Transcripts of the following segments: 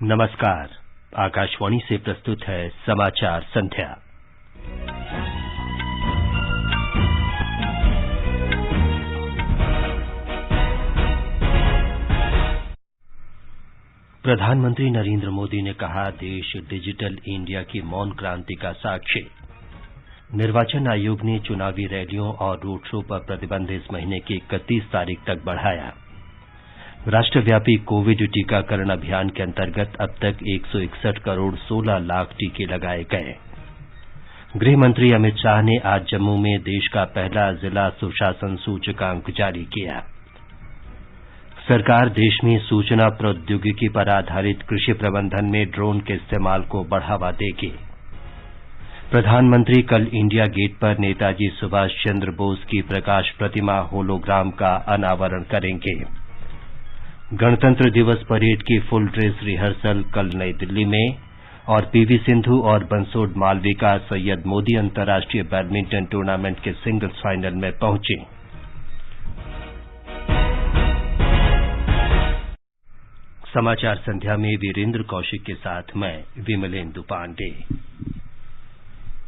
नमस्कार। आकाशवाणी से प्रस्तुत है समाचार संध्या। प्रधानमंत्री नरेंद्र मोदी ने कहा, देश डिजिटल इंडिया की मौन क्रांति का साक्षी। निर्वाचन आयोग ने चुनावी रैलियों और रोड शो पर प्रतिबंध इस महीने की 31 तारीख तक बढ़ाया। राष्ट्रव्यापी कोविड टीकाकरण अभियान के अंतर्गत अब तक 161 करोड़ 16 लाख टीके लगाए गए। गृह मंत्री अमित शाह ने आज जम्मू में देश का पहला जिला सुशासन सूचकांक जारी किया। सरकार देश में सूचना प्रौद्योगिकी पर आधारित कृषि प्रबंधन में ड्रोन के इस्तेमाल को बढ़ावा देगी। प्रधानमंत्री कल इंडिया गेट पर नेताजी सुभाष चंद्र बोस की प्रकाश प्रतिमा होलोग्राम का अनावरण करेंगे। गणतंत्र दिवस परेड की फुल ड्रेस रिहर्सल कल नई दिल्ली में और पीवी सिंधु और बंसोड मालविका सैयद मोदी अंतर्राष्ट्रीय बैडमिंटन टूर्नामेंट के सिंगल्स फाइनल में पहुंची। समाचार संध्या में वीरेंद्र कौशिक के साथ मैं विमलेंदु पांडे।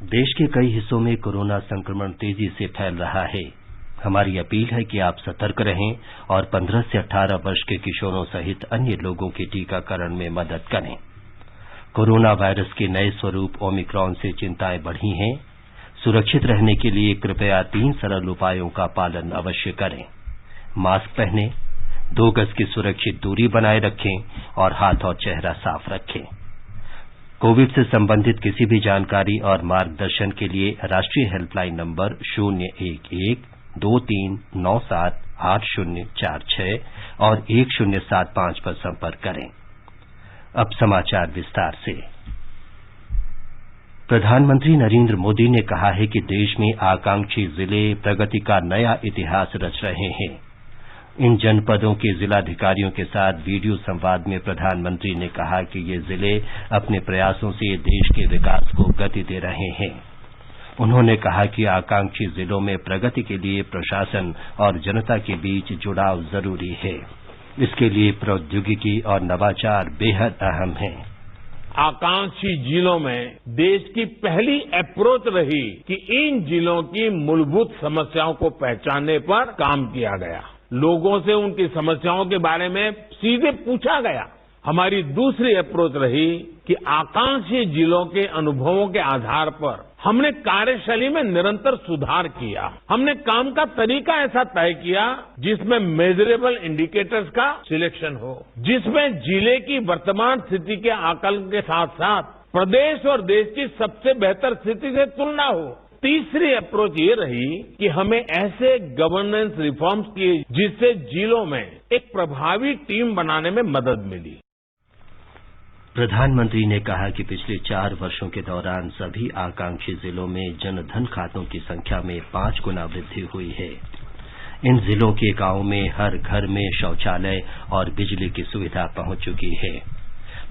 देश के कई हिस्सों में कोरोना संक्रमण तेजी से फैल रहा है। हमारी अपील है कि आप सतर्क रहें और 15 से 18 वर्ष के किशोरों सहित अन्य लोगों के टीकाकरण में मदद करें। कोरोना वायरस के नए स्वरूप ओमिक्रॉन से चिंताएं बढ़ी हैं। सुरक्षित रहने के लिए कृपया 3 सरल उपायों का पालन अवश्य करें। मास्क पहनें, 2 गज की सुरक्षित दूरी बनाए रखें और हाथ और चेहरा साफ रखें। कोविड से संबंधित किसी भी जानकारी और मार्गदर्शन के लिए राष्ट्रीय हेल्पलाइन नंबर 011-2397-8046 और 1075 पर संपर्क करें। अब समाचार विस्तार से। प्रधानमंत्री नरेंद्र मोदी ने कहा है कि देश में आकांक्षी जिले प्रगति का नया इतिहास रच रहे हैं। इन जनपदों के जिलाधिकारियों के साथ वीडियो संवाद में प्रधानमंत्री ने कहा कि ये जिले अपने प्रयासों से देश के विकास को गति दे रहे हैं। उन्होंने कहा कि आकांक्षी जिलों में प्रगति के लिए प्रशासन और जनता के बीच जुड़ाव जरूरी है। इसके लिए प्रौद्योगिकी और नवाचार बेहद अहम है। आकांक्षी जिलों में देश की पहली अप्रोच रही कि इन जिलों की मूलभूत समस्याओं को पहचानने पर काम किया गया। लोगों से उनकी समस्याओं के बारे में सीधे पूछा गया। हमारी दूसरी अप्रोच रही कि आकांक्षी जिलों के अनुभवों के आधार पर हमने कार्यशैली में निरंतर सुधार किया। हमने काम का तरीका ऐसा तय किया जिसमें मेजरेबल इंडिकेटर्स का सिलेक्शन हो, जिसमें जिले की वर्तमान स्थिति के आकलन के साथ साथ प्रदेश और देश की सबसे बेहतर स्थिति से तुलना हो। तीसरी अप्रोच ये रही कि हमें ऐसे गवर्नेंस रिफॉर्म्स किए जिससे जिलों में एक प्रभावी टीम बनाने में मदद मिली। प्रधानमंत्री ने कहा कि पिछले 4 वर्षों के दौरान सभी आकांक्षी जिलों में जनधन खातों की संख्या में 5 गुना वृद्धि हुई है। इन जिलों के गांवों में हर घर में शौचालय और बिजली की सुविधा पहुंच चुकी है।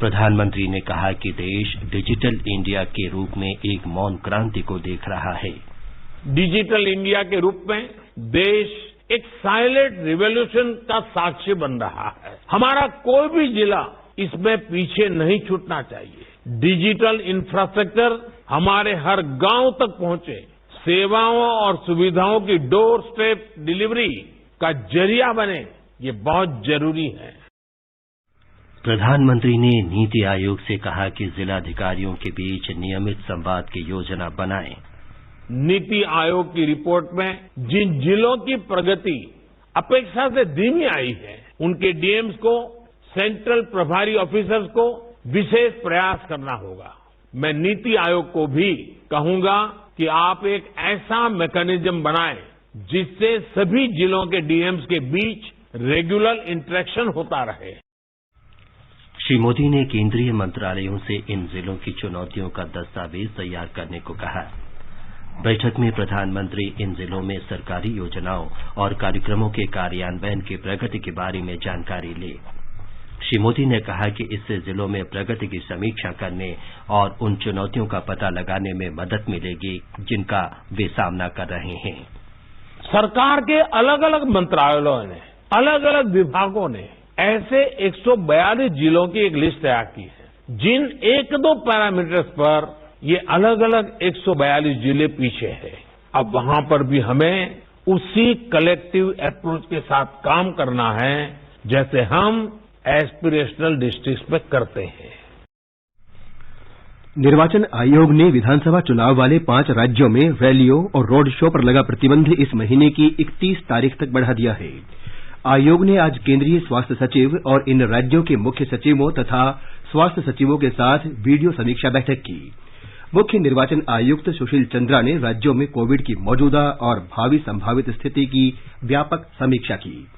प्रधानमंत्री ने कहा कि देश डिजिटल इंडिया के रूप में एक मौन क्रांति को देख रहा है। डिजिटल इंडिया के रूप में देश एक साइलेंट रिवॉल्यूशन का साक्षी बन रहा है। हमारा कोई भी जिला इसमें पीछे नहीं छूटना चाहिए। डिजिटल इंफ्रास्ट्रक्चर हमारे हर गांव तक पहुंचे, सेवाओं और सुविधाओं की डोर स्टेप डिलीवरी का जरिया बने, ये बहुत जरूरी है। प्रधानमंत्री ने नीति आयोग से कहा कि जिलाधिकारियों के बीच नियमित संवाद की योजना बनाएं। नीति आयोग की रिपोर्ट में जिन जिलों की प्रगति अपेक्षा से धीमी आई है, उनके डीएम्स को, सेंट्रल प्रभारी ऑफिसर्स को विशेष प्रयास करना होगा। मैं नीति आयोग को भी कहूंगा कि आप एक ऐसा मैकेनिज्म बनाएं जिससे सभी जिलों के डीएम्स के बीच रेगुलर इंटरेक्शन होता रहे। श्री मोदी ने केंद्रीय मंत्रालयों से इन जिलों की चुनौतियों का दस्तावेज तैयार करने को कहा। बैठक में प्रधानमंत्री इन जिलों में सरकारी योजनाओं और कार्यक्रमों के कार्यान्वयन की प्रगति के बारे में जानकारी ले। श्री मोदी ने कहा कि इससे जिलों में प्रगति की समीक्षा करने और उन चुनौतियों का पता लगाने में मदद मिलेगी जिनका वे सामना कर रहे हैं। सरकार के अलग अलग मंत्रालयों ने, अलग अलग विभागों ने ऐसे 142 जिलों की एक लिस्ट तैयार की है जिन 1-2 पैरामीटर्स पर ये अलग अलग 142 जिले पीछे हैं। अब वहां पर भी हमें उसी कलेक्टिव अप्रोच के साथ काम करना है जैसे हम एस्पिरेशनल डिस्ट्रिक्ट्स में करते हैं। निर्वाचन आयोग ने विधानसभा चुनाव वाले 5 राज्यों में रैलियों और रोड शो पर लगा प्रतिबंध इस महीने की 31 तारीख तक बढ़ा दिया है। आयोग ने आज केंद्रीय स्वास्थ्य सचिव और इन राज्यों के मुख्य सचिवों तथा स्वास्थ्य सचिवों के साथ वीडियो समीक्षा बैठक की। मुख्य निर्वाचन आयुक्त सुशील चंद्रा ने राज्यों में कोविड की मौजूदा और भावी संभावित स्थिति की व्यापक समीक्षा की।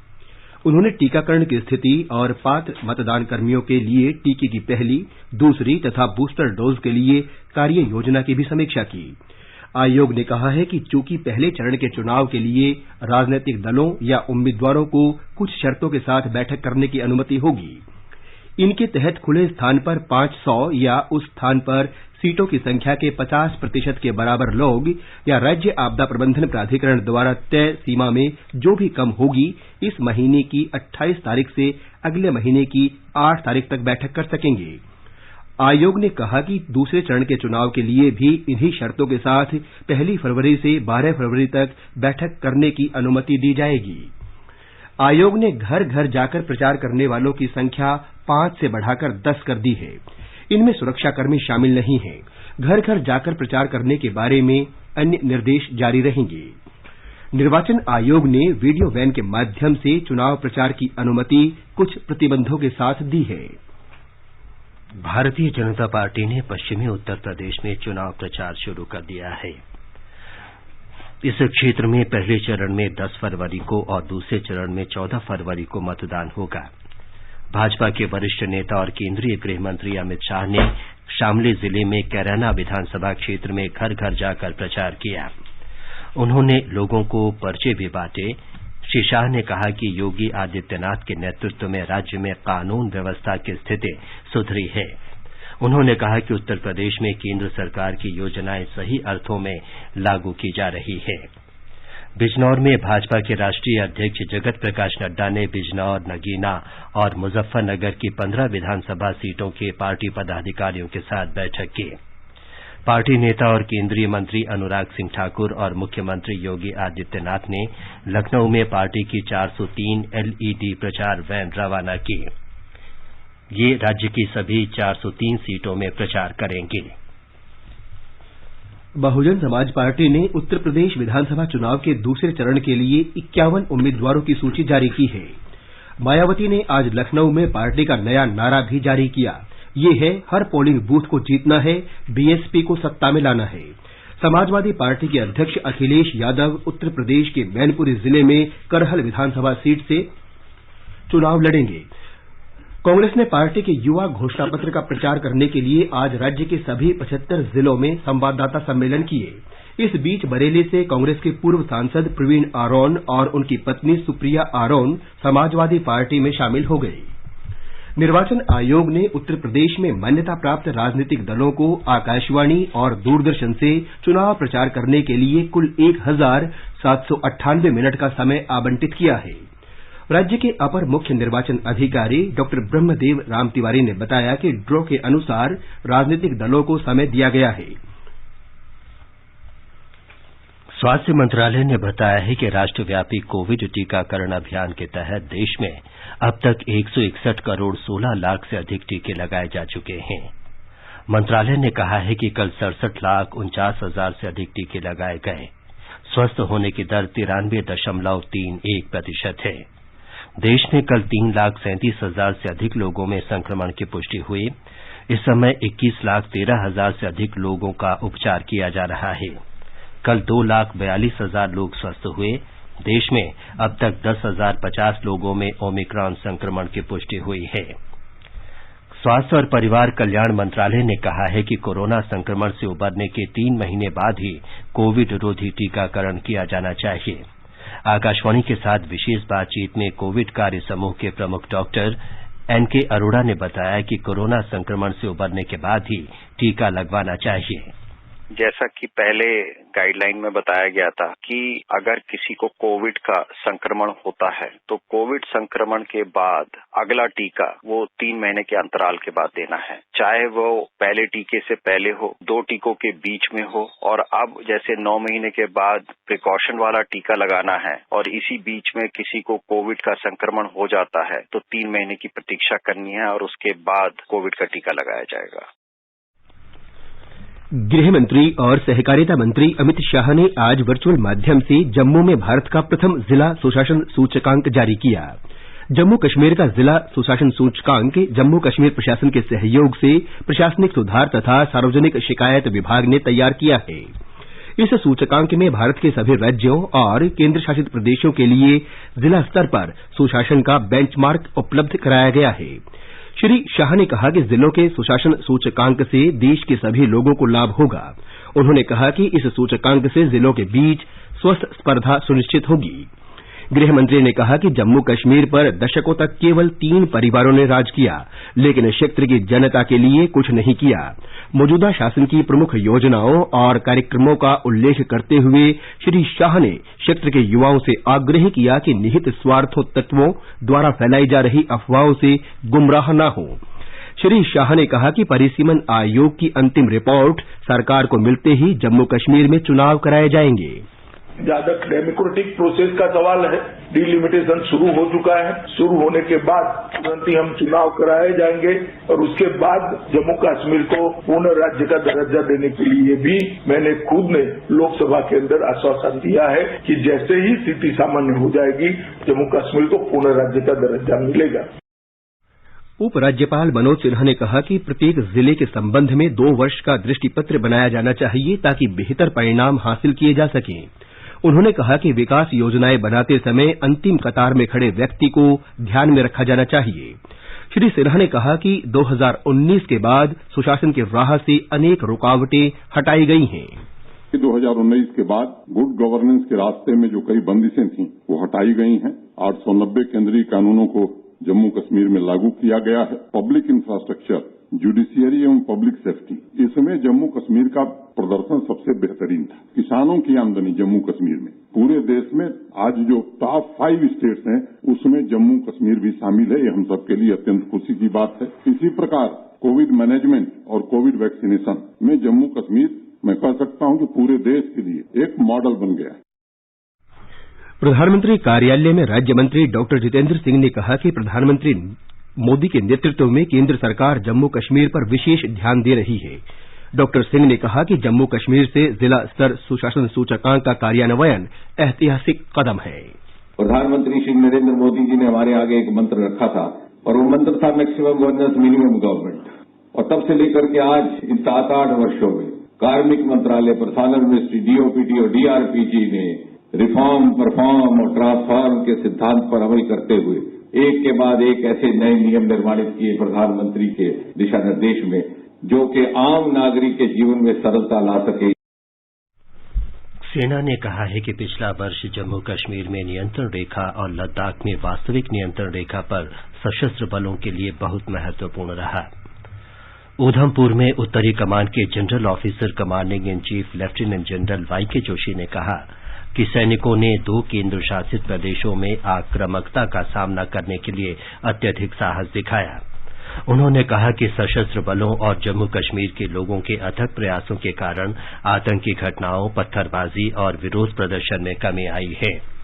उन्होंने टीकाकरण की स्थिति और पात्र मतदान कर्मियों के लिए टीके की पहली, दूसरी तथा बूस्टर डोज के लिए कार्य योजना की भी समीक्षा की। आयोग ने कहा है कि चूंकि पहले चरण के चुनाव के लिए राजनीतिक दलों या उम्मीदवारों को कुछ शर्तों के साथ बैठक करने की अनुमति होगी। इनके तहत खुले स्थान पर 500 या उस स्थान पर सीटों की संख्या के 50% के बराबर लोग या राज्य आपदा प्रबंधन प्राधिकरण द्वारा तय सीमा में जो भी कम होगी, इस महीने की 28 तारीख से अगले महीने की 8 तारीख तक बैठक कर सकेंगे। आयोग ने कहा कि दूसरे चरण के चुनाव के लिए भी इन्हीं शर्तों के साथ 1 फरवरी से 12 फरवरी तक बैठक करने की अनुमति दी जाएगी। आयोग ने घर घर जाकर प्रचार करने वालों की संख्या 5 से बढ़ाकर 10 कर दी है। इनमें सुरक्षाकर्मी शामिल नहीं हैं। घर घर जाकर प्रचार करने के बारे में अन्य निर्देश जारी रहेंगे। निर्वाचन आयोग ने वीडियो वैन के माध्यम से चुनाव प्रचार की अनुमति कुछ प्रतिबंधों के साथ दी है। भारतीय जनता पार्टी ने पश्चिमी उत्तर प्रदेश में चुनाव प्रचार शुरू कर दिया है। इस क्षेत्र में पहले चरण में 10 फरवरी को और दूसरे चरण में 14 फरवरी को मतदान होगा। भाजपा के वरिष्ठ नेता और केंद्रीय गृह मंत्री अमित शाह ने शामली जिले में कैराना विधानसभा क्षेत्र में घर घर जाकर प्रचार किया। उन्होंने लोगों को पर्चे भी बांटे। श्री शाह ने कहा कि योगी आदित्यनाथ के नेतृत्व में राज्य में कानून व्यवस्था की स्थिति सुधरी है। उन्होंने कहा कि उत्तर प्रदेश में केंद्र सरकार की योजनाएं सही अर्थों में लागू की जा रही है। बिजनौर में भाजपा के राष्ट्रीय अध्यक्ष जगत प्रकाश नड्डा ने बिजनौर, नगीना और मुजफ्फरनगर की 15 विधानसभा सीटों के पार्टी पदाधिकारियों के साथ बैठक की। पार्टी नेता और केंद्रीय मंत्री अनुराग सिंह ठाकुर और मुख्यमंत्री योगी आदित्यनाथ ने लखनऊ में पार्टी की 403 एलईडी प्रचार वैन रवाना की। ये राज्य की सभी 403 सीटों में प्रचार करेंगे। बहुजन समाज पार्टी ने उत्तर प्रदेश विधानसभा चुनाव के दूसरे चरण के लिए 51 उम्मीदवारों की सूची जारी की है। मायावती ने आज लखनऊ में पार्टी का नया नारा भी जारी किया। ये है, हर पोलिंग बूथ को जीतना है, बीएसपी को सत्ता में लाना है। समाजवादी पार्टी के अध्यक्ष अखिलेश यादव उत्तर प्रदेश के मैनपुरी जिले में करहल विधानसभा सीट से चुनाव लड़ेंगे। कांग्रेस ने पार्टी के युवा घोषणा पत्र का प्रचार करने के लिए आज राज्य के सभी 75 जिलों में संवाददाता सम्मेलन किए। इस बीच बरेली से कांग्रेस के पूर्व सांसद प्रवीण आरोन और उनकी पत्नी सुप्रिया आरोन समाजवादी पार्टी में शामिल हो गए। निर्वाचन आयोग ने उत्तर प्रदेश में मान्यता प्राप्त राजनीतिक दलों को आकाशवाणी और दूरदर्शन से चुनाव प्रचार करने के लिए कुल 1798 मिनट का समय आवंटित किया है। राज्य के अपर मुख्य निर्वाचन अधिकारी डॉक्टर ब्रह्मदेव राम तिवारी ने बताया कि ड्रॉ के अनुसार राजनीतिक दलों को समय दिया गया है। स्वास्थ्य मंत्रालय ने बताया है कि राष्ट्रव्यापी कोविड टीकाकरण अभियान के तहत देश में अब तक 161 करोड़ 16 लाख से अधिक टीके लगाए जा चुके हैं। मंत्रालय ने कहा है कि कल 67,49,000 से अधिक टीके लगाए गए। स्वस्थ होने की दर 93.31% है। देश में कल 3,37,000 से अधिक लोगों में संक्रमण की पुष्टि हुई। इस समय 21,13,000 से अधिक लोगों का उपचार किया जा रहा है। कल 2,42,000 लोग स्वस्थ हुए। देश में अब तक 10,050 लोगों में ओमिक्रॉन संक्रमण की पुष्टि हुई है। स्वास्थ्य और परिवार कल्याण मंत्रालय ने कहा है कि कोरोना संक्रमण से उबरने के 3 महीने बाद ही कोविड रोधी टीकाकरण किया जाना चाहिए। आकाशवाणी के साथ विशेष बातचीत में कोविड कार्य समूह के प्रमुख डॉक्टर एनके अरोड़ा ने बताया कि कोरोना संक्रमण से उबरने के बाद ही टीका लगवाना चाहिए। जैसा कि पहले गाइडलाइन में बताया गया था कि अगर किसी को कोविड का संक्रमण होता है तो कोविड संक्रमण के बाद अगला टीका वो 3 महीने के अंतराल के बाद देना है, चाहे वो पहले टीके से पहले हो, 2 टीकों के बीच में हो, और अब जैसे 9 महीने के बाद प्रिकॉशन वाला टीका लगाना है और इसी बीच में किसी को कोविड का संक्रमण हो जाता है तो 3 महीने की प्रतीक्षा करनी है और उसके बाद कोविड का टीका लगाया जाएगा। गृह मंत्री और सहकारिता मंत्री अमित शाह ने आज वर्चुअल माध्यम से जम्मू में भारत का प्रथम जिला सुशासन सूचकांक जारी किया। जम्मू कश्मीर का जिला सुशासन सूचकांक जम्मू कश्मीर प्रशासन के सहयोग से प्रशासनिक सुधार तथा सार्वजनिक शिकायत विभाग ने तैयार किया है। इस सूचकांक में भारत के सभी राज्यों और केंद्र शासित प्रदेशों के लिए जिला स्तर पर सुशासन का बेंचमार्क उपलब्ध कराया गया है। श्री शाह ने कहा कि जिलों के सुशासन सूचकांक से देश के सभी लोगों को लाभ होगा। उन्होंने कहा कि इस सूचकांक से जिलों के बीच स्वस्थ स्पर्धा सुनिश्चित होगी। गृह मंत्री ने कहा कि जम्मू कश्मीर पर दशकों तक केवल 3 परिवारों ने राज किया, लेकिन क्षेत्र की जनता के लिए कुछ नहीं किया। मौजूदा शासन की प्रमुख योजनाओं और कार्यक्रमों का उल्लेख करते हुए श्री शाह ने क्षेत्र के युवाओं से आग्रह किया कि निहित स्वार्थ तत्वों द्वारा फैलाई जा रही अफवाहों से गुमराह न हों। श्री शाह ने कहा कि परिसीमन आयोग की अंतिम रिपोर्ट सरकार को मिलते ही जम्मू कश्मीर में चुनाव कराए जाएंगे। ज्यादा डेमोक्रेटिक प्रोसेस का सवाल है। डिलिमिटेशन शुरू हो चुका है। शुरू होने के बाद तुरंत ही हम चुनाव कराए जाएंगे और उसके बाद जम्मू कश्मीर को पूर्ण राज्य का दर्जा देने के लिए भी मैंने खुद ने लोकसभा के अंदर आश्वासन दिया है कि जैसे ही स्थिति सामान्य हो जाएगी जम्मू कश्मीर को पूर्ण राज्य का दर्जा मिलेगा। उपराज्यपाल मनोज सिन्हा ने कहा कि प्रत्येक जिले के संबंध में 2 वर्ष का दृष्टिपत्र बनाया जाना चाहिए ताकि बेहतर परिणाम हासिल किए जा सकें। उन्होंने कहा कि विकास योजनाएं बनाते समय अंतिम कतार में खड़े व्यक्ति को ध्यान में रखा जाना चाहिए। श्री सिन्हा ने कहा कि 2019 के बाद सुशासन की राह से अनेक रुकावटें हटाई गई हैं। 2019 के बाद गुड गवर्नेंस के रास्ते में जो कई बंदिशें थीं वो हटाई गई हैं। 890 केंद्रीय कानूनों को जम्मू कश्मीर में लागू किया गया है। पब्लिक इंफ्रास्ट्रक्चर, जुडिशियरी एवं पब्लिक सेफ्टी, इसमें जम्मू कश्मीर का प्रदर्शन सबसे बेहतरीन था। किसानों की आमदनी जम्मू कश्मीर में पूरे देश में आज जो टॉप 5 स्टेट्स हैं उसमें जम्मू कश्मीर भी शामिल है। ये हम सबके लिए अत्यंत खुशी की बात है। इसी प्रकार कोविड मैनेजमेंट और कोविड वैक्सीनेशन में जम्मू कश्मीर मैं कह सकता हूं कि पूरे देश के लिए एक मॉडल बन गया है। प्रधानमंत्री कार्यालय में राज्य मंत्री डॉक्टर जितेंद्र सिंह ने कहा कि प्रधानमंत्री मोदी के नेतृत्व में केंद्र सरकार जम्मू कश्मीर पर विशेष ध्यान दे रही है। डॉक्टर सिंह ने कहा कि जम्मू कश्मीर से जिला स्तर सुशासन सूचकांक का कार्यान्वयन ऐतिहासिक कदम है। प्रधानमंत्री श्री नरेंद्र मोदी जी ने हमारे आगे एक मंत्र रखा था और वो मंत्र था मैक्सिमम गवर्नेंस मिनिमम गवर्नमेंट। और तब से लेकर के आज इन 7-8 वर्षों में कार्मिक मंत्रालय, पर्सनल मिनिस्ट्री, डीओपीटी और डीआरपीजी ने रिफॉर्म, परफॉर्म और ट्रांसफॉर्म के सिद्धांत पर अमल करते हुए एक के बाद एक ऐसे नए नियम निर्माणित किए प्रधानमंत्री के दिशा निर्देश में, जो कि आम नागरिक के जीवन में सरलता ला सके। सेना ने कहा है कि पिछला वर्ष जम्मू कश्मीर में नियंत्रण रेखा और लद्दाख में वास्तविक नियंत्रण रेखा पर सशस्त्र बलों के लिए बहुत महत्वपूर्ण रहा। उधमपुर में उत्तरी कमान के general officer commanding in chief lieutenant general YK Joshi ने कहा कि सैनिकों ने 2 केंद्र शासित प्रदेशों में आक्रामकता का सामना करने के लिए अत्यधिक साहस दिखाया। उन्होंने कहा कि सशस्त्र बलों और जम्मू कश्मीर के लोगों के अथक प्रयासों के कारण आतंकी घटनाओं, पत्थरबाजी और विरोध प्रदर्शन में कमी आई है।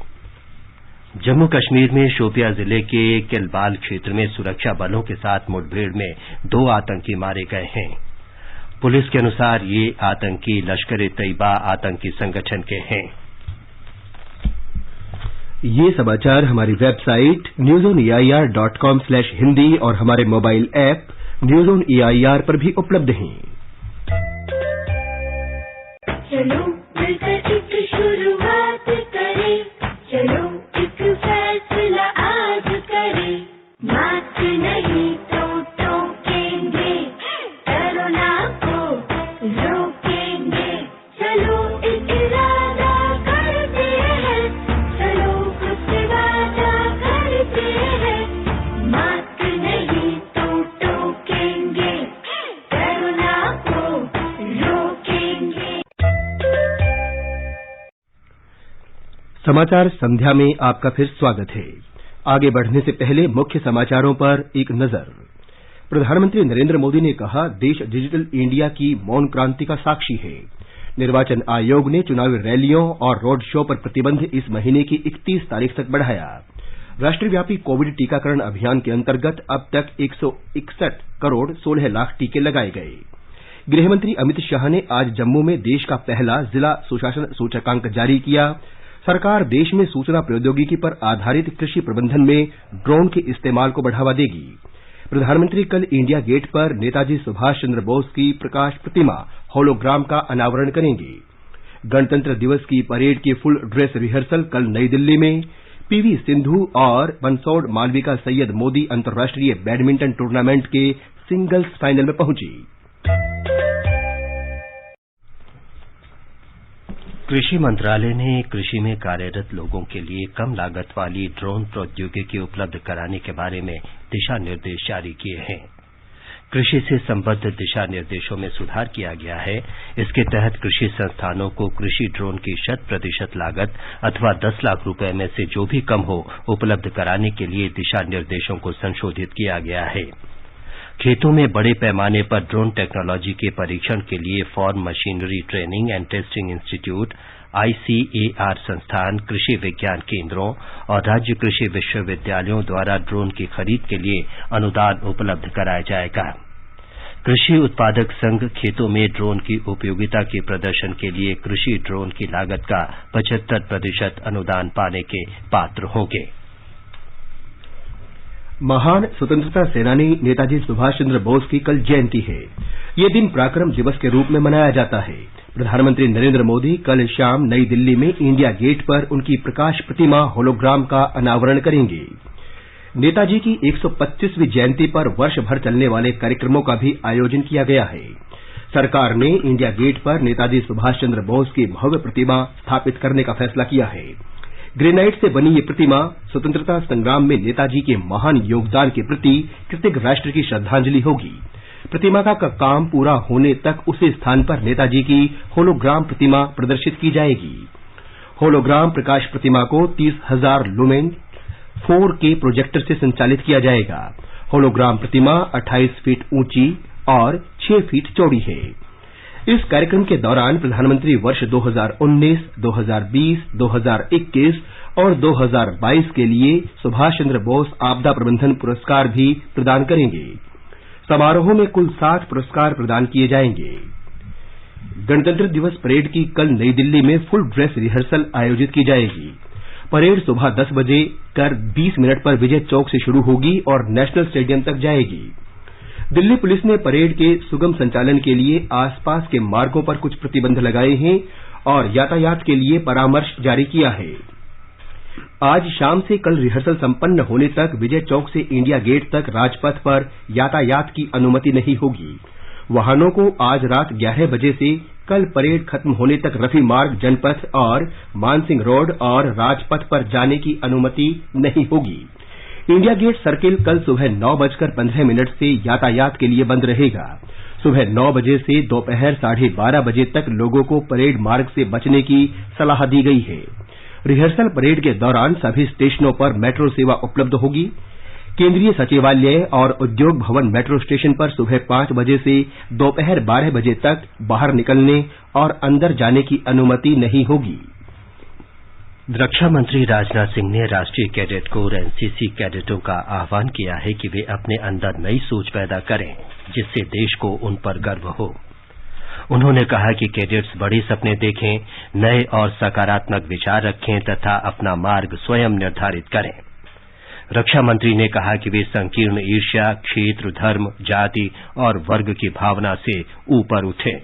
जम्मू कश्मीर में शोपियां जिले के किलबाल क्षेत्र में सुरक्षा बलों के साथ मुठभेड़ में 2 आतंकी मारे गए हैं। पुलिस के अनुसार ये आतंकी लश्कर-ए-तैयबा आतंकी संगठन के हैं। ये समाचार हमारी वेबसाइट newsoneir.com/hindi और हमारे mobile app news on EIR पर भी उपलब्ध हैं। चलो मिलकर एक शुरुआत करें, चलो एक फैसला आज करें, मास्क नहीं तो टोकेंगे, कोरोना को रोकेंगे, चलो एक इरादा करते हैं, चलो कुछ वादा करते हैं, मास्क नहीं तो टोकेंगे, कोरोना को रोकेंगे। समाचार संध्या में आपका फिर स्वागत है। आगे बढ़ने से पहले मुख्य समाचारों पर एक नजर। प्रधानमंत्री नरेंद्र मोदी ने कहा, देश डिजिटल इंडिया की मौन क्रांति का साक्षी है। निर्वाचन आयोग ने चुनावी रैलियों और रोड शो पर प्रतिबंध इस महीने की 31 तारीख तक बढ़ाया। राष्ट्रव्यापी कोविड टीकाकरण अभियान के अंतर्गत अब तक 161 करोड़ 16 लाख टीके लगाए गए। गृहमंत्री अमित शाह ने आज जम्मू में देश का पहला जिला सुशासन सूचकांक जारी किया। सरकार देश में सूचना प्रौद्योगिकी पर आधारित कृषि प्रबंधन में ड्रोन के इस्तेमाल को बढ़ावा देगी। प्रधानमंत्री कल इंडिया गेट पर नेताजी सुभाष चंद्र बोस की प्रकाश प्रतिमा होलोग्राम का अनावरण करेंगे। गणतंत्र दिवस की परेड की फुल ड्रेस रिहर्सल कल नई दिल्ली में। पीवी सिंधु और बंसोड़ मालविका सैयद मोदी अंतर्राष्ट्रीय बैडमिंटन टूर्नामेंट के सिंगल्स फाइनल में पहुंची। कृषि मंत्रालय ने कृषि में कार्यरत लोगों के लिए कम लागत वाली ड्रोन प्रौद्योगिकी उपलब्ध कराने के बारे में दिशा निर्देश जारी किए हैं। कृषि से संबद्ध दिशा निर्देशों में सुधार किया गया है। इसके तहत कृषि संस्थानों को कृषि ड्रोन की 100% लागत अथवा 10 लाख रुपए में से जो भी कम हो उपलब्ध कराने के लिए दिशा निर्देशों को संशोधित किया गया है। खेतों में बड़े पैमाने पर ड्रोन टेक्नोलॉजी के परीक्षण के लिए farm machinery training and testing institute, ICAR संस्थान, कृषि विज्ञान केंद्रों और राज्य कृषि विश्वविद्यालयों द्वारा ड्रोन की खरीद के लिए अनुदान उपलब्ध कराया जाएगा। कृषि उत्पादक संघ खेतों में ड्रोन की उपयोगिता के प्रदर्शन के लिए कृषि ड्रोन की लागत का 75% अनुदान पाने के पात्र होंगे। महान स्वतंत्रता सेनानी नेताजी सुभाष चंद्र बोस की कल जयंती है। ये दिन पराक्रम दिवस के रूप में मनाया जाता है। प्रधानमंत्री नरेंद्र मोदी कल शाम नई दिल्ली में इंडिया गेट पर उनकी प्रकाश प्रतिमा होलोग्राम का अनावरण करेंगे। नेताजी की 125वीं जयंती पर वर्ष भर चलने वाले कार्यक्रमों का भी आयोजन किया गया है। सरकार ने इंडिया गेट पर नेताजी सुभाष चंद्र बोस की भव्य प्रतिमा स्थापित करने का फैसला किया है। ग्रेनाइट से बनी ये प्रतिमा स्वतंत्रता संग्राम में नेताजी के महान योगदान के प्रति कृतज्ञ राष्ट्र की श्रद्धांजलि होगी। प्रतिमा का काम पूरा होने तक उसी स्थान पर नेताजी की होलोग्राम प्रतिमा प्रदर्शित की जाएगी। होलोग्राम प्रकाश प्रतिमा को 30,000 लुमेन 4K प्रोजेक्टर से संचालित किया जाएगा। होलोग्राम प्रतिमा 28 फीट ऊंची और 6 फीट चौड़ी है। इस कार्यक्रम के दौरान प्रधानमंत्री वर्ष 2019, 2020, 2021 और 2022 के लिए सुभाष चंद्र बोस आपदा प्रबंधन पुरस्कार भी प्रदान करेंगे। समारोह में कुल 60 पुरस्कार प्रदान किए जाएंगे। गणतंत्र दिवस परेड की कल नई दिल्ली में फुल ड्रेस रिहर्सल आयोजित की जाएगी। परेड सुबह 10 बजे कर 20 मिनट पर विजय चौक से शुरू होगी और नेशनल स्टेडियम तक जाएगी। दिल्ली पुलिस ने परेड के सुगम संचालन के लिए आसपास के मार्गों पर कुछ प्रतिबंध लगाए हैं और यातायात के लिए परामर्श जारी किया है। आज शाम से कल रिहर्सल संपन्न होने तक विजय चौक से इंडिया गेट तक राजपथ पर यातायात की अनुमति नहीं होगी। वाहनों को आज रात 11 बजे से कल परेड खत्म होने तक रफी मार्ग, जनपथ और मानसिंह रोड और राजपथ पर जाने की अनुमति नहीं होगी। इंडिया गेट सर्किल कल सुबह 9:15 से यातायात के लिए बंद रहेगा। सुबह 9 बजे से दोपहर 12:30 बजे तक लोगों को परेड मार्ग से बचने की सलाह दी गई है। रिहर्सल परेड के दौरान सभी स्टेशनों पर मेट्रो सेवा उपलब्ध होगी। केंद्रीय सचिवालय और उद्योग भवन मेट्रो स्टेशन पर सुबह 5 बजे से दोपहर 12 बजे तक बाहर निकलने और अंदर जाने की अनुमति नहीं होगी। रक्षा मंत्री राजनाथ सिंह ने राष्ट्रीय कैडेट कोर एनसीसी कैडेटों का आह्वान किया है कि वे अपने अंदर नई सोच पैदा करें जिससे देश को उन पर गर्व हो। उन्होंने कहा कि कैडेट्स बड़े सपने देखें, नए और सकारात्मक विचार रखें तथा अपना मार्ग स्वयं निर्धारित करें। रक्षा मंत्री ने कहा कि वे संकीर्ण ईर्ष्या, क्षेत्र, धर्म, जाति और वर्ग की भावना से ऊपर उठें।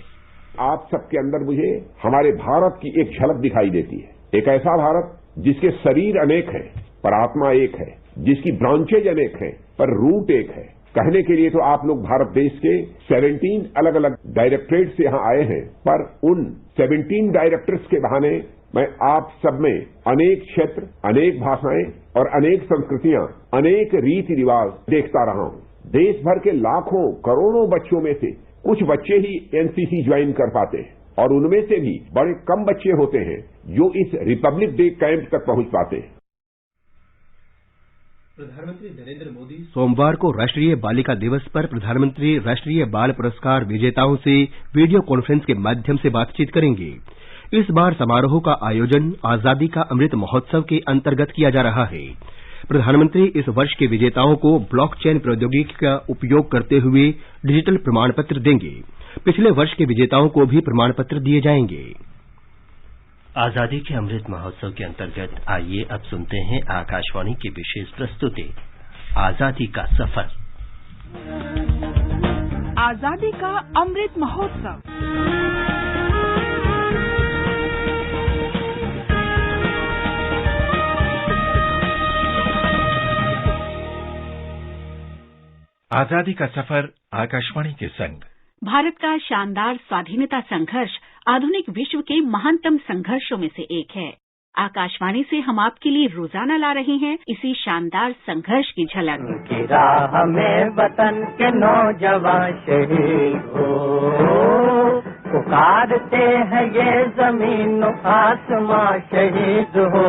आप सबके अंदर मुझे हमारे भारत की एक झलक दिखाई देती है। एक ऐसा भारत जिसके शरीर अनेक हैं पर आत्मा एक है, जिसकी ब्रांचेज अनेक हैं पर रूट एक है। कहने के लिए तो आप लोग भारत देश के 17 अलग अलग डायरेक्टरेट से यहाँ आए हैं, पर उन 17 डायरेक्टर्स के बहाने मैं आप सब में अनेक क्षेत्र, अनेक भाषाएं और अनेक संस्कृतियां, अनेक रीति रिवाज देखता रहा हूं। देश भर के लाखों करोड़ों बच्चों में से कुछ बच्चे ही एनसीसी ज्वाइन कर पाते हैं और उनमें से भी बड़े कम बच्चे होते हैं जो इस रिपब्लिक डे कैंप तक पहुंच पाते हैं। प्रधानमंत्री नरेंद्र मोदी सोमवार को राष्ट्रीय बालिका दिवस पर प्रधानमंत्री राष्ट्रीय बाल पुरस्कार विजेताओं से वीडियो कॉन्फ्रेंस के माध्यम से बातचीत करेंगे। इस बार समारोह का आयोजन आजादी का अमृत महोत्सव के अंतर्गत किया जा रहा है। प्रधानमंत्री इस वर्ष के विजेताओं को ब्लॉकचेन प्रौद्योगिकी का उपयोग करते हुए डिजिटल प्रमाण पत्र देंगे। पिछले वर्ष के विजेताओं को भी प्रमाण पत्र दिए जाएंगे। आजादी के अमृत महोत्सव के अंतर्गत आइए अब सुनते हैं आकाशवाणी की विशेष प्रस्तुति आजादी का सफर। आजादी का अमृत महोत्सव। आजादी का सफर आकाशवाणी के संग। भारत का शानदार स्वाधीनता संघर्ष आधुनिक विश्व के महानतम संघर्षों में से एक है। आकाशवाणी से हम आपके लिए रोजाना ला रहे हैं इसी शानदार संघर्ष की झलक। राह में वतन के नौजवान शहीद हो, पुकारते हैं ये जमीन आसमां शहीद हो।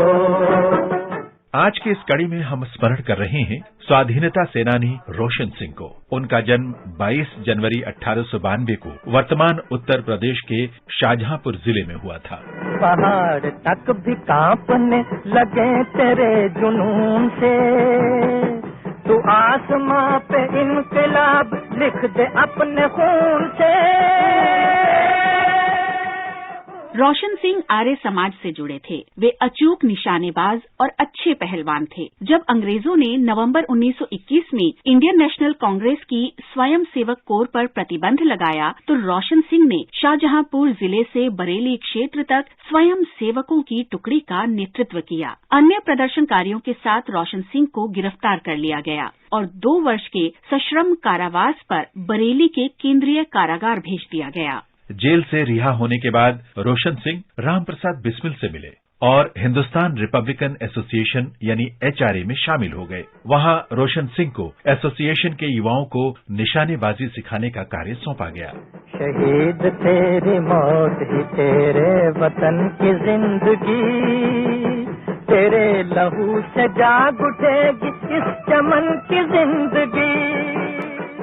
आज की इस कड़ी में हम स्मरण कर रहे हैं स्वाधीनता सेनानी रोशन सिंह को। उनका जन्म 22 जनवरी 1892 को वर्तमान उत्तर प्रदेश के शाहजहांपुर जिले में हुआ था। पहाड़ तक भी कांपने लगे तेरे जुनून से, तू आसमां पे इनकलाब लिख दे अपने खून से। रोशन सिंह आर्य समाज से जुड़े थे। वे अचूक निशानेबाज और अच्छे पहलवान थे। जब अंग्रेजों ने नवंबर 1921 में इंडियन नेशनल कांग्रेस की स्वयं सेवक कोर पर प्रतिबंध लगाया तो रोशन सिंह ने शाहजहांपुर जिले से बरेली क्षेत्र तक स्वयं सेवकों की टुकड़ी का नेतृत्व किया। अन्य प्रदर्शनकारियों के साथ रोशन सिंह को गिरफ्तार कर लिया गया और 2 वर्ष के सश्रम कारावास पर बरेली के केंद्रीय कारागार भेज दिया गया। जेल से रिहा होने के बाद रोशन सिंह राम प्रसाद बिस्मिल से मिले और हिंदुस्तान रिपब्लिकन एसोसिएशन यानी HRA में शामिल हो गए। वहां रोशन सिंह को एसोसिएशन के युवाओं को निशानेबाजी सिखाने का कार्य सौंपा गया। शहीद तेरी मौत ही तेरे वतन की जिंदगी, तेरे लहू से जाग उठेगी इस चमन की जिंदगी।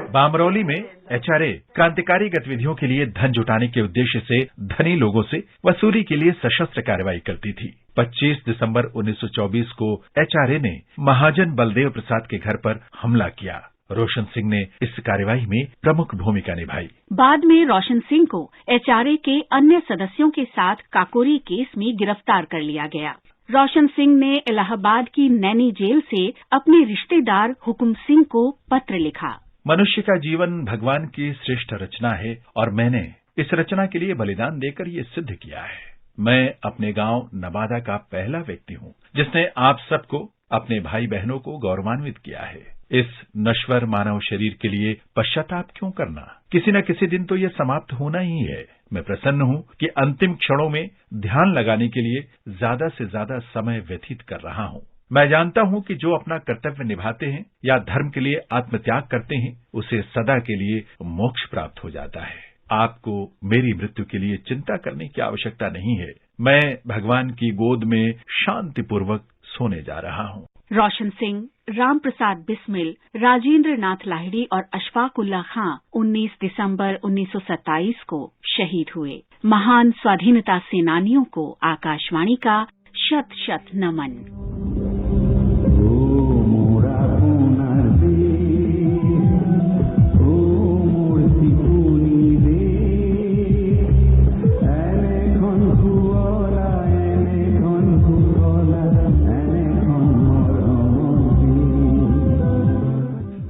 बामरौली में HRA क्रांतिकारी गतिविधियों के लिए धन जुटाने के उद्देश्य से धनी लोगों से वसूली के लिए सशस्त्र कार्रवाई करती थी। 25 दिसंबर 1924 को HRA ने महाजन बलदेव प्रसाद के घर पर हमला किया। रोशन सिंह ने इस कार्रवाई में प्रमुख भूमिका निभाई। बाद में रोशन सिंह को HRA के अन्य सदस्यों के साथ काकोरी केस में गिरफ्तार कर लिया गया। रोशन सिंह ने इलाहाबाद की नैनी जेल से अपने रिश्तेदार हुकुम सिंह को पत्र लिखा। मनुष्य का जीवन भगवान की श्रेष्ठ रचना है और मैंने इस रचना के लिए बलिदान देकर ये सिद्ध किया है। मैं अपने गांव नवादा का पहला व्यक्ति हूं जिसने आप सबको, अपने भाई बहनों को गौरवान्वित किया है। इस नश्वर मानव शरीर के लिए पश्चाताप क्यों करना? किसी न किसी दिन तो ये समाप्त होना ही है। मैं प्रसन्न हूं कि अंतिम क्षणों में ध्यान लगाने के लिए ज्यादा से ज्यादा समय व्यतीत कर रहा हूं। मैं जानता हूं कि जो अपना कर्तव्य निभाते हैं या धर्म के लिए आत्मत्याग करते हैं उसे सदा के लिए मोक्ष प्राप्त हो जाता है। आपको मेरी मृत्यु के लिए चिंता करने की आवश्यकता नहीं है। मैं भगवान की गोद में शांतिपूर्वक सोने जा रहा हूं। रोशन सिंह, राम प्रसाद बिस्मिल, राजेंद्र नाथ लाहिड़ी और अशफाक उल्लाह खां 19 दिसंबर 1927 को शहीद हुए। महान स्वाधीनता सेनानियों को आकाशवाणी का शत शत नमन।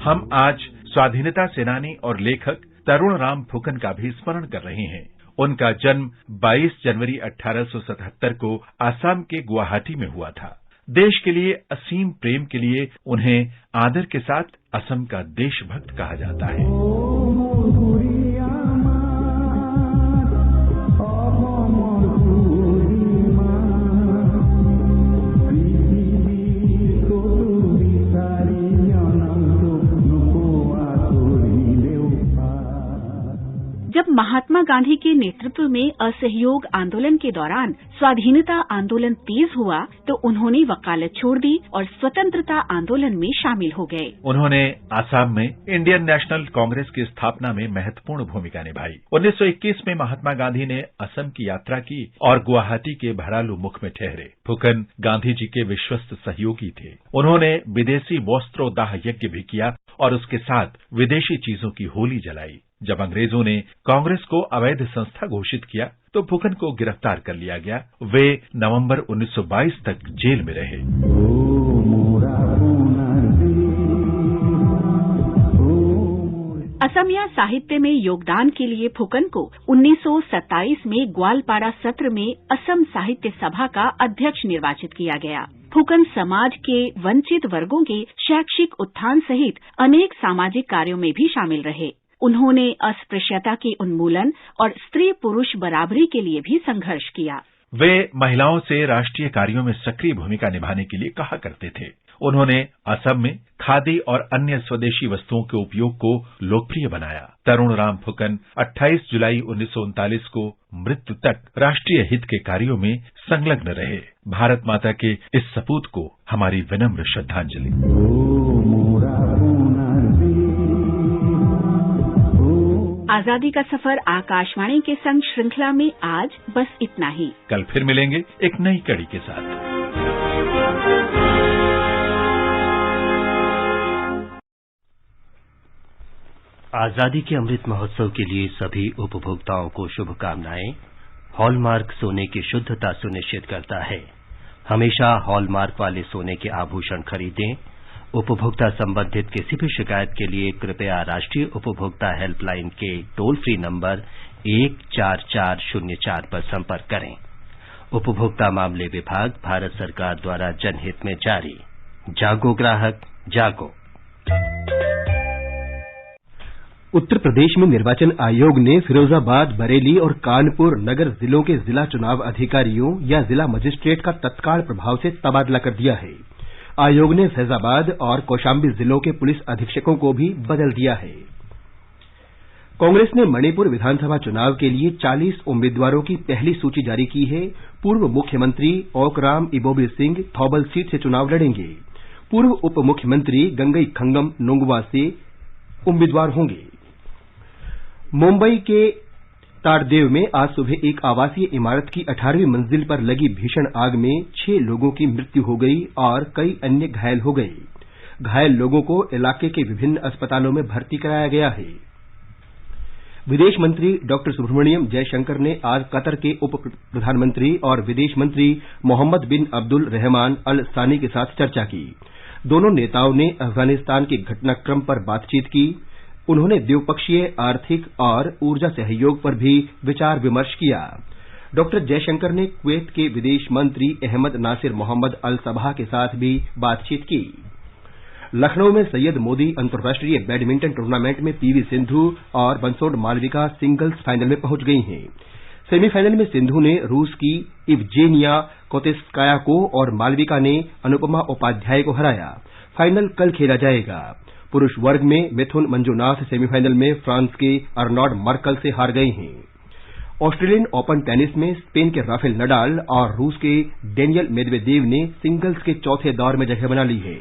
हम आज स्वाधीनता सेनानी और लेखक तरुण राम फुकन का भी स्मरण कर रहे हैं। उनका जन्म 22 जनवरी 1877 को आसाम के गुवाहाटी में हुआ था। देश के लिए असीम प्रेम के लिए उन्हें आदर के साथ असम का देशभक्त कहा जाता है। जब महात्मा गांधी के नेतृत्व में असहयोग आंदोलन के दौरान स्वाधीनता आंदोलन तेज हुआ तो उन्होंने वकालत छोड़ दी और स्वतंत्रता आंदोलन में शामिल हो गए। उन्होंने आसाम में इंडियन नेशनल कांग्रेस की स्थापना में महत्वपूर्ण भूमिका निभाई। 1921 में महात्मा गांधी ने असम की यात्रा की और गुवाहाटी के भरालू मुख में ठहरे। फुकन गांधी जी के विश्वस्त सहयोगी थे। उन्होंने विदेशी वस्त्रोदाह यज्ञ भी किया और उसके साथ विदेशी चीजों की होली जलाई। जब अंग्रेजों ने कांग्रेस को अवैध संस्था घोषित किया तो फुकन को गिरफ्तार कर लिया गया। वे नवंबर 1922 तक जेल में रहे। असमिया साहित्य में योगदान के लिए फुकन को 1927 में ग्वालपाड़ा सत्र में असम साहित्य सभा का अध्यक्ष निर्वाचित किया गया। फुकन समाज के वंचित वर्गों के शैक्षिक उत्थान सहित अनेक सामाजिक कार्यों में भी शामिल रहे। उन्होंने अस्पृश्यता के उन्मूलन और स्त्री पुरुष बराबरी के लिए भी संघर्ष किया। वे महिलाओं से राष्ट्रीय कार्यों में सक्रिय भूमिका निभाने के लिए कहा करते थे। उन्होंने असम में खादी और अन्य स्वदेशी वस्तुओं के उपयोग को लोकप्रिय बनाया। तरुण राम फुकन 28 जुलाई 1939 को मृत्यु तक राष्ट्रीय हित के कार्यों में संलग्न रहे। भारत माता के इस सपूत को हमारी विनम्र श्रद्धांजलि। आजादी का सफर आकाशवाणी के संग श्रृंखला में आज बस इतना ही। कल फिर मिलेंगे एक नई कड़ी के साथ। आजादी के अमृत महोत्सव के लिए सभी उपभोक्ताओं को शुभकामनाएं। हॉलमार्क सोने की शुद्धता सुनिश्चित करता है। हमेशा हॉलमार्क वाले सोने के आभूषण खरीदें। उपभोक्ता संबंधित किसी भी शिकायत के लिए कृपया राष्ट्रीय उपभोक्ता हेल्पलाइन के टोल फ्री नंबर 14404 पर संपर्क करें। उपभोक्ता मामले विभाग, भारत सरकार द्वारा जनहित में जारी। जागो ग्राहक जागो। उत्तर प्रदेश में निर्वाचन आयोग ने फिरोजाबाद, बरेली और कानपुर नगर जिलों के जिला चुनाव अधिकारियों या जिला मजिस्ट्रेट का तत्काल प्रभाव से तबादला कर दिया है। आयोग ने फैजाबाद और कौशाम्बी जिलों के पुलिस अधीक्षकों को भी बदल दिया है। कांग्रेस ने मणिपुर विधानसभा चुनाव के लिए 40 उम्मीदवारों की पहली सूची जारी की है। पूर्व मुख्यमंत्री ओकराम इबोबी सिंह थौबल सीट से चुनाव लड़ेंगे। पूर्व उप मुख्यमंत्री गंगई खंगम नोंगवा से उम्मीदवार होंगे। मुंबई के ताड़देव में आज सुबह एक आवासीय इमारत की 18वीं मंजिल पर लगी भीषण आग में 6 लोगों की मृत्यु हो गई और कई अन्य घायल हो गए। घायल लोगों को इलाके के विभिन्न अस्पतालों में भर्ती कराया गया है। विदेश मंत्री डॉक्टर सुब्रमण्यम जयशंकर ने आज कतर के उप प्रधानमंत्री और विदेश मंत्री मोहम्मद बिन अब्दुल रहमान अल सानी के साथ चर्चा की। दोनों नेताओं ने अफगानिस्तान के घटनाक्रम पर बातचीत की। उन्होंने द्विपक्षीय आर्थिक और ऊर्जा सहयोग पर भी विचार विमर्श किया। डॉक्टर जयशंकर ने कुवैत के विदेश मंत्री अहमद नासिर मोहम्मद अल सबहा के साथ भी बातचीत की। लखनऊ में सैयद मोदी अंतर्राष्ट्रीय बैडमिंटन टूर्नामेंट में पीवी सिंधु और बंसोड मालविका सिंगल्स फाइनल में पहुंच गई हैं। सेमीफाइनल में सिंधु ने रूस की इवजेनिया कोतेस्काया को और मालविका ने अनुपमा उपाध्याय को हराया। फाइनल कल खेला जाएगा। पुरुष वर्ग में मिथुन मंजुनाथ सेमीफाइनल में फ्रांस के अर्नॉड मर्कल से हार गए हैं। ऑस्ट्रेलियन ओपन टेनिस में स्पेन के राफेल नडाल और रूस के डेनियल मेदवेदेव ने सिंगल्स के चौथे दौर में जगह बना ली है।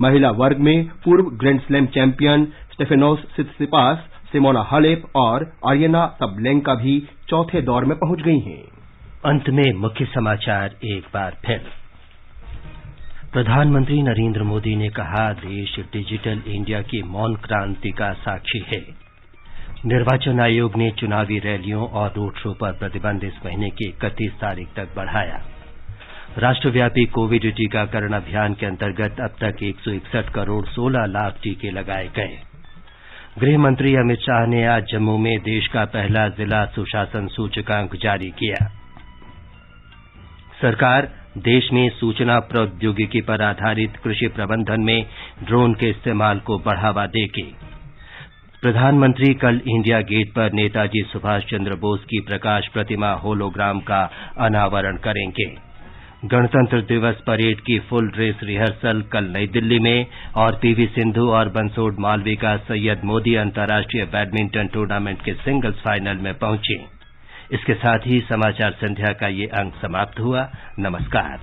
महिला वर्ग में पूर्व grand slam champion Stefanos Tsitsipas, Simona Halep और आर्यना सबलेंका भी चौथे दौर में पहुंच गई हैं। अंत में मुख्य समाचार एक बार फिर। प्रधानमंत्री नरेंद्र मोदी ने कहा, देश डिजिटल इंडिया की मौन क्रांति का साक्षी है। निर्वाचन आयोग ने चुनावी रैलियों और रोड शो पर प्रतिबंध इस महीने की 31 तारीख तक बढ़ाया। राष्ट्रव्यापी कोविड टीकाकरण अभियान के अंतर्गत अब तक 161 करोड़ 16 लाख टीके लगाए गए। गृह मंत्री अमित शाह ने आज जम्मू में देश का पहला जिला सुशासन सूचकांक जारी किया। सरकार देश में सूचना प्रौद्योगिकी पर आधारित कृषि प्रबंधन में ड्रोन के इस्तेमाल को बढ़ावा देगी। प्रधानमंत्री कल इंडिया गेट पर नेताजी सुभाष चंद्र बोस की प्रकाश प्रतिमा होलोग्राम का अनावरण करेंगे। गणतंत्र दिवस परेड की फुल ड्रेस रिहर्सल कल नई दिल्ली में और पीवी सिंधु और बंसोड मालविका सैयद मोदी अंतर्राष्ट्रीय बैडमिंटन टूर्नामेंट के सिंगल्स फाइनल में पहुंची। इसके साथ ही समाचार संध्या का ये अंक समाप्त हुआ। नमस्कार।